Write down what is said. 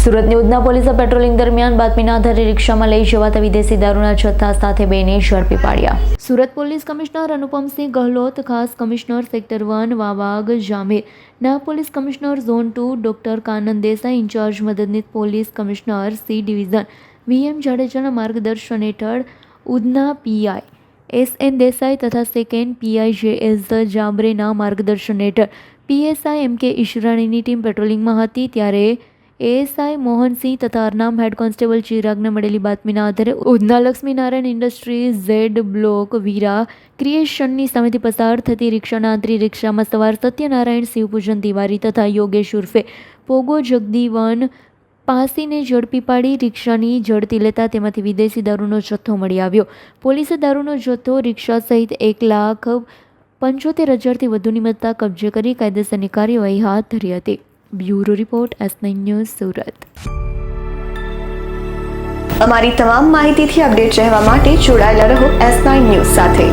સુરતની ઉધના પોલીસે પેટ્રોલિંગ દરમિયાન બાતમીના આધારે રિક્ષામાં લઈ જવાતા વિદેશી દારૂના જથ્થા સાથે બેને ઝડપી પાડ્યા. સુરત પોલીસ કમિશનર અનુપમસિંહ ગહલોત, ખાસ કમિશનર સેક્ટર 1 વાવાગ જામીર, નાયબ police commissioner zone 2 doctor Kanan Desai, incharge મદદનીશ police commissioner C division VM જાડેજાના માર્ગદર્શન હેઠળ ઉધના PI SN દેસાઈ તથા સેકન્ડ PI JS જાબરેના માર્ગદર્શન હેઠળ PSI MK ઈશરાણીની ટીમ પેટ્રોલિંગમાં હતી. ત્યારે ASI મોહનસિંહ તથા અરનામ હેડ કોન્સ્ટેબલ ચિરાગને મળેલી બાતમીના આધારે Udhna Laxminarayan industries Z block Veera ક્રિએશનની સામેથી પસાર થતી રિક્ષાના આંતરી રિક્ષામાં સવાર સત્યનારાયણ શિવપૂજન તિવારી તથા યોગેશ ઉર્ફે પોગો જગદીવન પાસીને ઝડપી પાડી રિક્ષાની ઝડપી લેતા તેમાંથી વિદેશી દારૂનો જથ્થો મળી આવ્યો. પોલીસે દારૂનો જથ્થો રિક્ષા સહિત 1,75,000થી વધુની મત્તા કબજે કરી કાયદેસરની કાર્યવાહી હાથ ધરી હતી. Bureau report S9 news Surat. અમારી તમામ માહિતીથી અપડેટ રહેવા માટે જોડાયેલા રહો S9 ન્યૂઝ સાથે.